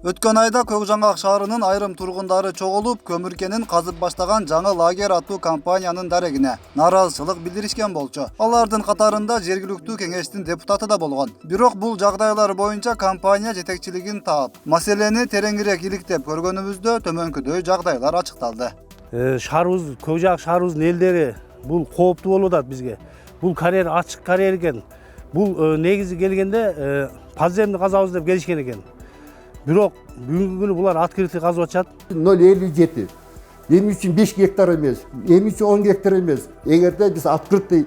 Өткөн айда Көк Жаңгак шаарынын айрым тургундары чогулуп, көмүркенин казып баштаган жаңы лагерь аттуу компаниянын дарегине нааразычылык билдиришкен болчу. Алардын катарында жергиликтүү кеңештин депутаты да болгон. Бирок бул жагдайлар боюнча компания жетекчилигин таап, маселени тереңирээк иликтеп көргөнүбүздө төмөнкүдөй жагдайлар ачыкталды. Шаарыбыз, Көк Жаңгак шаарыбыздын элдери бул кооптуу болуп атат бизге. Бул карьер ачык карьер экен. Бул негизи келгенде подземный казабыз деп келишкен экен. Бирок бүгүнкү күнү булар открытый казып атышат. 0,57. Эми үчүн 5 гектар эмес, эми үчүн 10 гектар эмес. Эгерде биз открытый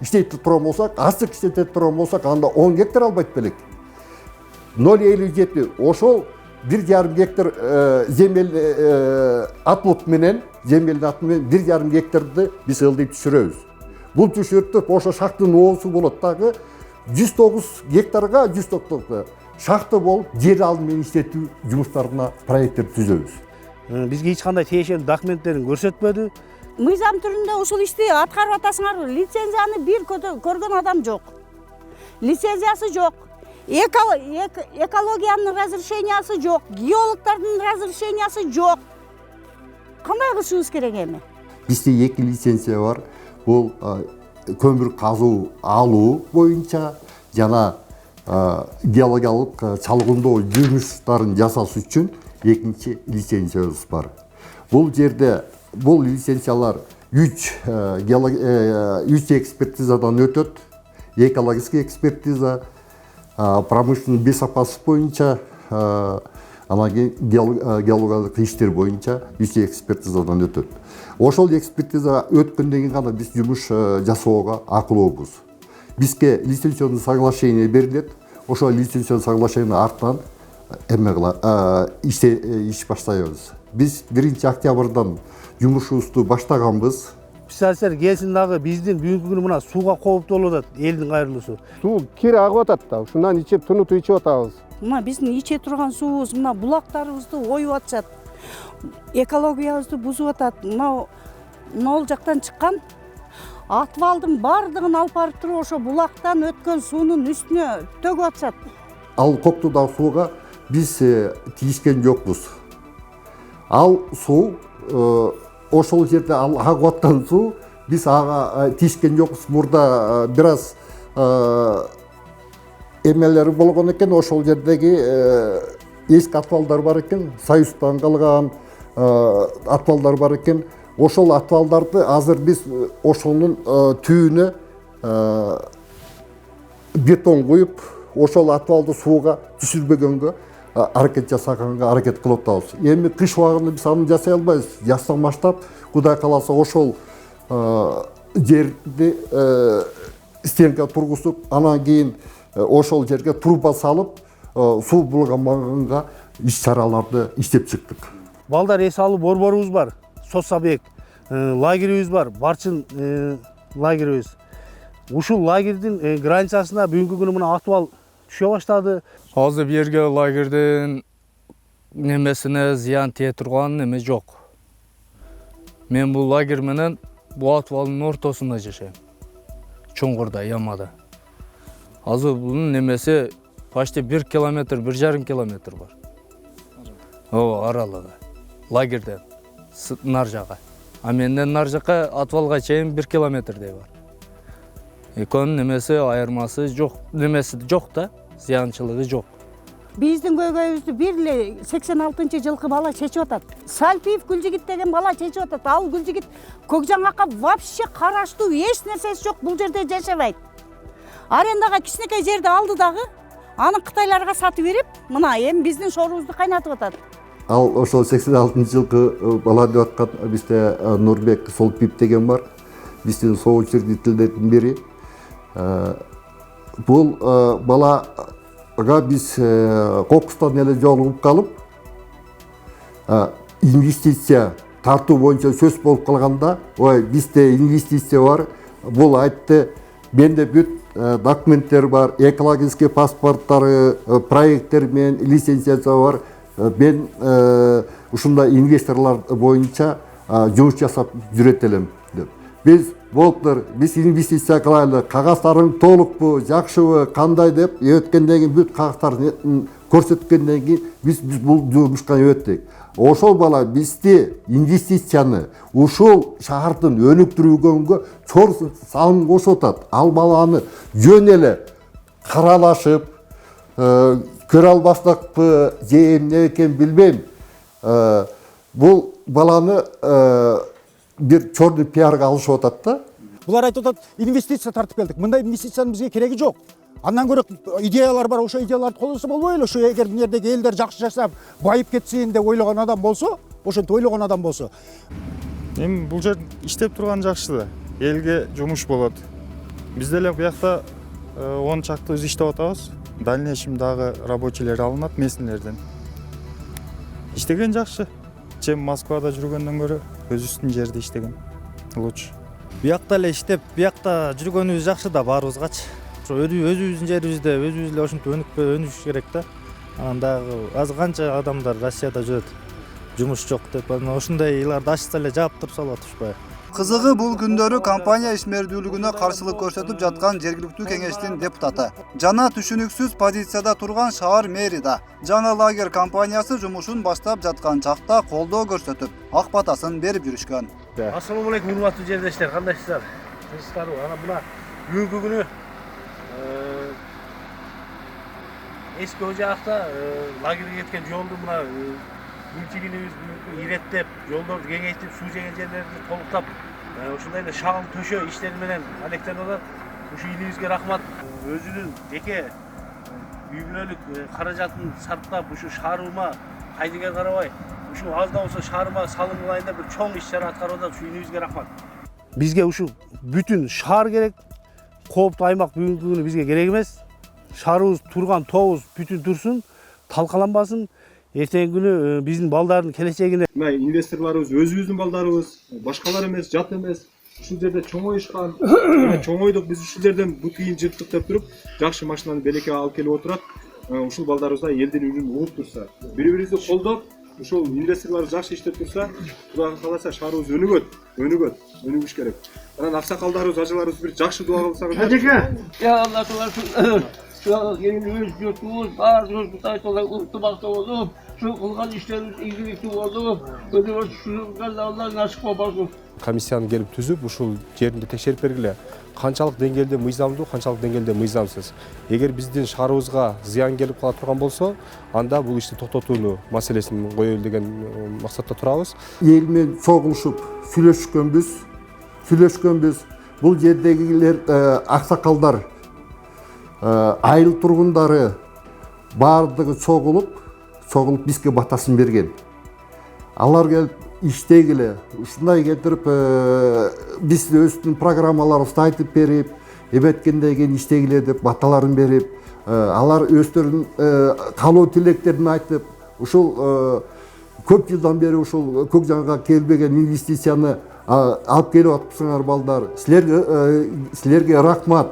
иштетип турган болсок, ачык иштетип турган болсок, анда 10 гектар албайт белек. 0,57. Ошол 1,5 гектар земель атлут менен, земельдин аты менен 1,5 гектарды биз ылдый түшүрөбүз. Бул түшүрүп ошо шахтын оосу болот дагы 109 гектарга 109 шахта болуп жер алым менен иштетүү жумуштарына проекттер түзөбүз. Бизге эч кандай тиешелүү документтерин көрсөтпөдү. Мыйзам түрүндө ушул ишти аткарып атасыңарбы? Лицензияны бир көргөн адам жок. Лицензиясы жок. Экологиянын разрешениясы жок. Геологдордун разрешениясы жок. Кандай кылышыбыз керек эми? Бизде 2 лицензия бар. Бул көмүр казуу алуу боюнча жана геологиялык чалгындоо жумуштарын жасаш үчүн экинчи лицензиябыз бар. Бул жерде бул лицензиялар 3 экспертизадан өтөт. Экологический экспертиза, промышленный безопасность боюнча, анан геологиялык иштер боюнча 3 экспертизадан өтөт. Ошол экспертиза өткөндөн кийин гана биз жумуш жасоого акылообуз. Бизге лицензионный соглашение берилет. Ошол лицензионный соглашение артынан иш баштайбыз. Биз 1 октябрдан жумушубузду баштаганбыз. Специалисттер келсин дагы биздин бүгүнкү күнү мына сууга кооптуу болуп атат, элдин кайрылуусу. Суу кире агып атат да, ушундан ичип тунутуп ичип атабыз. Мына биздин иче турган суубуз, мына булактарыбызды оюп атышат. Экологиябызды бузуп атат. Мына ол жактан чыккан атвалдын бардыгын алып барып туруп ошо булактан өткөн суунун үстүнө төгүп атышат. Ал коктуудагы сууга биз тийишкен жокпуз. Ал суу ошол жерде агып аткан суу биз ага тийишкен жокпуз. Мурда бир аз эмелери болгон экен, ошол жердеги эски атвалдар бар экен, союздан калган атвалдар бар экен. Ошол атвалдарды азыр биз ошонун түбүнө бетон куюп, ошол атвалды сууга түшүрбөгөнгө аракет жасаганга аракет кылып атабыз. Эми кыш убагында биз аны жасай албайбыз. Жаздан баштап, Кудай кааласа, ошол жерди стенка тургузуп, анан кийин ошол жерге труба салып, суу булганганга иш-чараларды иштеп чыктык. Балдар эс алуу борборубуз бар. Соцобъект лагерибиз бар, Барчын лагерибиз. Ушул лагердин границасына бүгүнкү күнү мына атвал түшө баштады. Азыр берге лагердин немесине зыян тие турган неме жок. Мен бул лагерь менен бул атвалдын ортосунда жашайм. Чоңгурда, ямада. Азыр бунун немеси почти 1 километр, 1,5 километр бар. Аралыгы. Лагерден нар жака. А менден нар жака атвалга чейин 1 километрдей бар. Экөөнүн немеси айырмасы жок, немеси жок да, зыянчылыгы жок. Биздин көйгөйүбүздү бир эле 86-жылкы бала чечип атат. Сальпиев Гүлжигит деген бала чечип атат. Ал Гүлжигит Көк Жаңгакка вообще караштуу эч нерсеси жок, бул жерде жашабайт. Арендага кичинекей жерди алды дагы, аны кытайларга сатып берип, мына эми биздин шорубузду кайнатып атат. Ал ошол 86-жылкы бала деп аткан бизде Нурбек Солпип деген бар. Биздин соғуш учредителдердин бири. Бул балага биз кокустан эле жолугуп калып, инвестиция тартуу боюнча сөз болуп калганда, ой, бизде инвестиция бар. Бул айтты, менде бүт документтер бар, экологический паспорттары, проекттер менен лицензиясы бар. Мен ушундай инвесторлор боюнча жумуш жасап жүрөт элем деп. Биз болуптур, биз инвестиция кылайлы, кагаздарың толукпу, жакшыбы, кандай деп өткөндөн кийин бүт кагаздар көрсөткөндөн кийин биз бул жумушка өттүк. Ошол бала бизди инвестицияны ушул шаардын өнүктүрүүгөнгө чор салым кошуп атат. Ал баланы жөн эле каралашып, көрө албастыкпы же эмне экенин билбейм. Бул баланы бир чорный пиарга алышып атат да. Булар айтып атат, инвестиция тартып келдик. Мындай инвестицияның бизге кереги жок. Андан көрө идеялар бар, ошо идеяларды колдонсо болбойлу. Ошо эгер бул жердеги элдер жакшы жашап, байып кетсин деп ойлогон адам болсо, ошентип ойлогон адам болсо. Эми бул жер иштеп турган жакшы да. Элге жумуш болот. Биз деле буякта 10 чакты өз иштеп атабыз. В дальнейшем дагы рабочийлер алынат местныйлерден. Иштеген жакшы. Чем Москвада жүргөндөн көрө өзүбүздүн жерде иштеген лучше. Буякта эле иштеп, буякта жүргөнүбүз жакшы да баарыбызгачы. Ошо өзүбүздүн жерибизде өзүбүз эле ошентип өнүгүш керек да. Анан дагы азыр канча адамдар Россияда жүрөт. Жумуш жок деп, анан ошондой ыйларды ачса эле жаап турса болот ушпай. Кызыгы бул күндөрү компания ишмердүүлүгүнө каршылык көрсөтүп жаткан жергиликтүү кеңештин депутаты жана түшүнүксүз позицияда турган шаар мэри да жаңы лагерь компаниясы жумушун баштап жаткан чакта колдоо көрсөтүп, ак батасын берип жүрүшкөн. Ассаламу алейкум, урматтуу жердештер, кандайсыздар? Тынчсыздарбы? Ана мына бүгүнкү күнү эски Ожакта лагерге кеткен жолду мына мультигинибиз иреттеп, жолдорду кеңейтип, суу жеген жерлерди толуктап, ушундай эле шагыл төшөө иштери менен алектенип атат. Ушу илибизге рахмат. Өзүнүн жеке үй бүлөлүк каражатын сарптап, ушу шаарыма кайдыгер карабай, ушу аз да болсо шаарыма салым кылайын деп бир чоң иш-чара аткарып атат. Ушу илибизге рахмат. Бизге ушу бүтүн шаар керек. Кооптуу аймак бүгүнкү күнү бизге керек эмес. Шаарыбыз турган тобубуз бүтүн турсун, талкаланбасын. Эртеңки күнү биздин балдардын келечегине мына инвесторлорубуз өзүбүздүн балдарыбыз, башкалар эмес, жат эмес. Ушул жерде чоңоюшкан, чоңойдук, биз ушул жерден бут кийин жырттык деп туруп, жакшы машинаны белекке алып келип отурат. Ушул балдарыбызга элдин үнүн угуп турса, бири-бирибизди колдоп, ушул инвесторлор жакшы иштеп турса, Кудайга кааласа шаарыбыз өнүгүш керек. Анан аксакалдарыбыз, ажыларыбыз бир жакшы дуа кылсаңыздар. Кадека, ya Allah Teala şu yerimiz, yurtumuz, bağırıyoruz, bu tayt olarak unutmakta olup, şu kılgan işlerimiz ilgilikli olup, ödüyoruz, şu Allah nasip olsun. Комиссияны келип түзүп, ушул жеринде текшерип бергиле. Канчалык деңгээлде мыйзамдуу, канчалык деңгээлде мыйзамсыз. Эгер биздин шаарыбызга зыян келип кала турган болсо, анда бул ишти токтотууну маселесин коелу деген максатта турабыз. Эл менен чогулушуп сүйлөшкөнбүз. Бул жердегилер аксакалдар, айыл тургундары баардыгы чогулуп бизге батасын берген. Алар келип иштегиле, ушундай келтирип биз өздүн программаларыбызды айтып берип, эметкенден кийин иштегиле деп баталарын берип, алар өздөрүнүн каалоо тилектерин айтып, ушул көп жылдан бери ушул Көкжанга келбеген инвестицияны алып келип атыпсыңар балдар. Силерге рахмат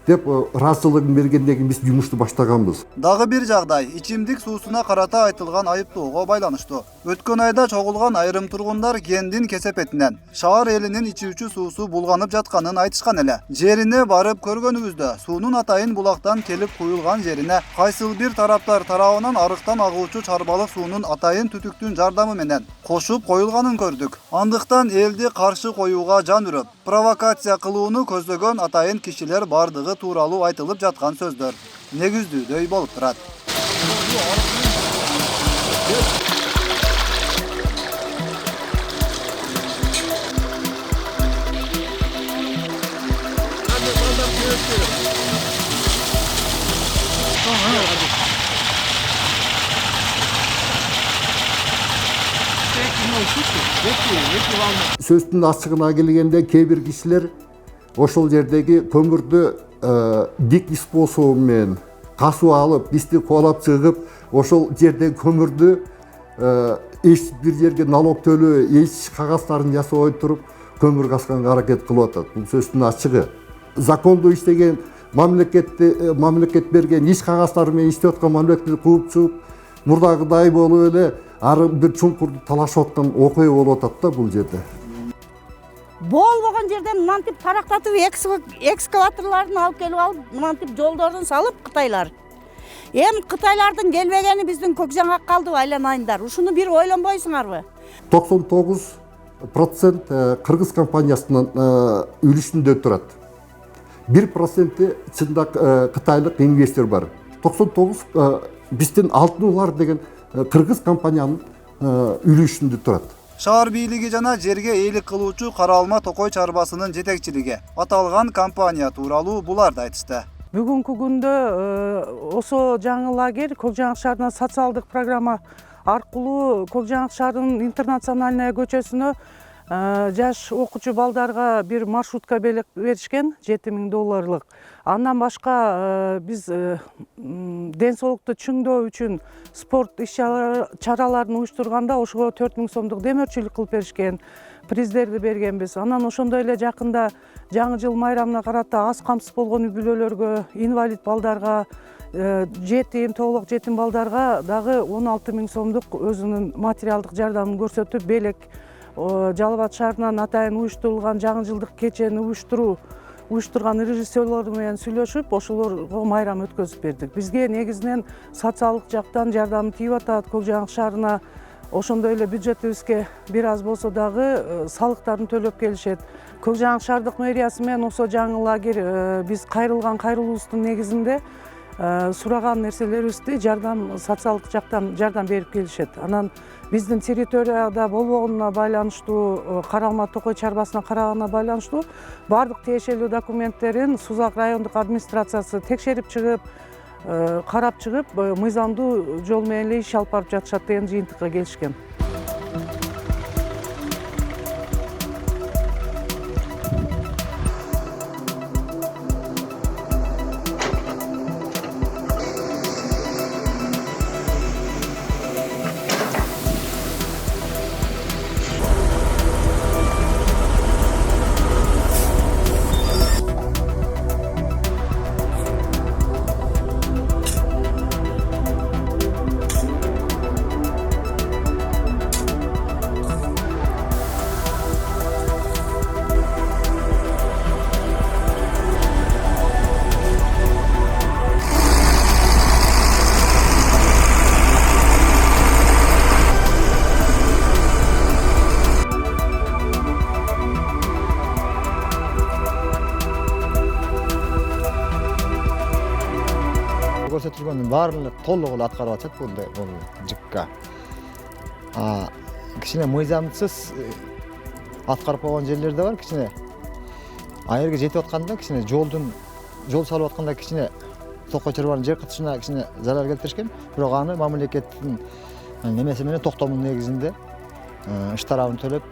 деп ыраазычылыгын бергенден кийин биз жумушту баштаганбыз. Дагы бир жагдай ичимдик суусуна карата айтылган айыптоого байланыштуу. Өткөн айда чогулган айрым тургундар кендин кесепетинен шаар элинин ичүүчү суусу булганып жатканын айтышкан эле. Жерине барып көргөнүбүздө суунун атайын булактан келип куюлган жерине кайсыл бир тараптар тарабынан арыктан агуучу чарбалык суунун атайын түтүктүн жардамы менен кошуп коюлганын көрдүк. Андыктан элди каршы коюуга жан үрөп, провокация кылууну көздөгөн атайын кишилер бардыгы тууралуу айтылып жаткан сөздөр негиздүүдөй болуп турат. Сөздүн ачыгына келгенде кээ бир кишилер ошол жердеги көмүрдү дик способу менен касуу алып, бизди кубалап чыгып, ошол жердеги көмүрдү эч бир жерге налог төлөө, эч кагаздарын жасабай туруп көмүр касканга аракет кылып атат. Бул сөздүн ачыгы. Закондуу иштеген мамлекет берген иш кагаздары менен иштеп аткан мамлекетти кууп чыгып, мурдагыдай болуп эле ары бир чуңкурду талашып аткан окуя болуп атат да бул жерде. Болбогон жерден мынантип тарактатып экскаваторлорун алып келип алып, мынантип жолдордун салып Кытайлар. Эми Кытайлардын келбегени биздин Көкжаңга калдыбы айланайындар? Ушуну бир ойлонбойсуңарбы? 99% Кыргыз компаниясынын үлүшүндө турат. 1% чында Кытайлык инвестор бар. 99 биздин Алтын Улар деген Кыргыз компаниянын үлүшүндө турат. Шаар бийлиги жана жерге ээлик кылуучу Каралма Токой чарбасынын жетекчилиги аталган компания тууралуу буларды айтышты. Бүгүнкү күндө осо жаңы лагерь Көкжаңак шаарына социалдык программа аркылуу Көкжаңак шаарынын интернациональная көчөсүнө жаш окуучу балдарга бир маршрутка беришкен $7,000. Андан башка биз ден соолукту чыңдоо үчүн спорт иш-чараларын уюштурганда ошого 4,000 сомдук демөөрчүлүк кылып беришкен. Приздерди бергенбиз. Анан ошондой эле жакында жаңы жыл майрамына карата аз камсыз болгон үй бүлөлөргө, инвалид балдарга, жетим, толук жетим балдарга дагы 16,000 сомдук өзүнүн материалдык жардамын көрсөтүп, Белек Жалал Абад шаарынан атайын уюштурулган жаңы жылдык кечени уюштурган режиссерлор менен сүйлөшүп, ошолорго майрам өткөзүп бердик. Бизге негизинен социалдык жактан жардам тийип атат. Көкжаңак шаарына ошондой эле бюджетибизге бир аз болсо дагы салыктарын төлөп келишет. Көкжаңак шаардык мэриясы менен осо жаңы лагерь биз кайрылуубуздун негизинде сураган нерселерибизди социалдык жактан жардам берип келишет. Анан биздин территорияда болбогонуна байланыштуу, Каралма Токой чарбасына караганына байланыштуу баардык тиешелүү документтерин Сузак райондук администрациясы текшерип чыгып, карап чыгып, мыйзамдуу жол менен эле иш алып барып жатышат деген жыйынтыкка келишкен. көрсөтүлгөндүн баарын толук эле аткарып атышат бул ЖК. Кичине мыйзамсыз аткарып койгон жерлер да бар, кичине. Жерге жетип атканда кичине жол салып атканда кичине Токой чарбанын жер кытышына кичине зарар келтиришкен. Бирок аны мамлекеттин немеси менен токтомдун негизинде штрафын төлөп,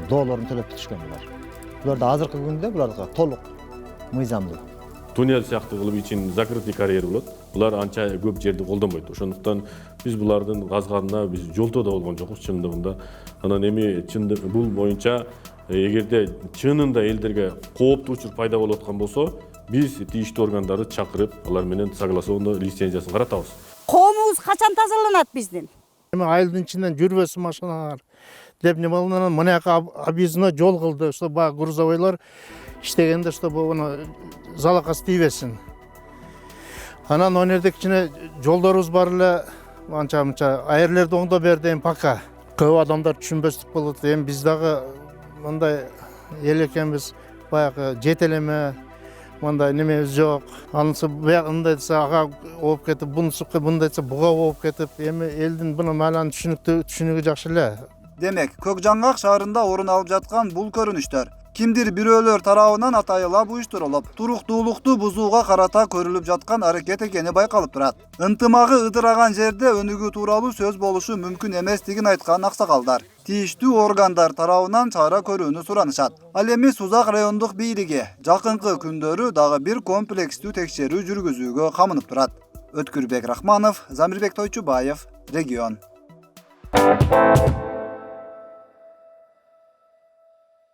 доолорун төлөп бүтүшкөн булар. Булар да азыркы күндө буларга толук мыйзамдуу. Туннель сыяктуу кылып ичин закрытый карьер болот. Булар анча көп жерди колдонбойт. Ошондуктан биз булардын казганына биз жолтоо да болгон жокпуз чындыгында. Анан эми бул боюнча эгерде чынында элдерге кооптуу учур пайда болуп аткан болсо, биз тийиштүү органдарды чакырып, алар менен согласованный лицензиясын каратабыз. Коомубуз качан тазаланат биздин? Эми айылдын ичинен жүрбөсүн машиналар деп немалынан мынаяка объездно жол кылды, что баягы грузовойлор иштегенде, чтобы уну залакасы тийбесин. Анан ал жерде кичине жолдорубуз бар эле, анча-мынча айырлерди оңдоп берди пока. Көп адамдар түшүнбөстүк болот. Эми биз дагы мындай эл экенбиз, баягы жетелеме, мындай немебиз жок. Анысы мындай десе ага ооп кетип, бунусу мындай десе буга ооп кетип, эми элдин буну маананы түшүнүгү жакшы эле. Демек, Көкжаңак шаарында орун алып жаткан бул көрүнүштөр кимдир бирөөлөр тарабынан атайылап уюштурулуп, туруктуулукту бузууга карата көрүлүп жаткан аракет экени байкалып турат. Ынтымагы ыдыраган жерде өнүгүү тууралуу сөз болушу мүмкүн эместигин айткан аксакалдар тийиштүү органдар тарабынан чара көрүүнү суранышат. Ал эми Сузак райондук бийлиги жакынкы күндөрү дагы бир комплекстүү текшерүү жүргүзүүгө камынып турат. Өткүрбек Рахманов, Замирбек Тойчубаев, Регион.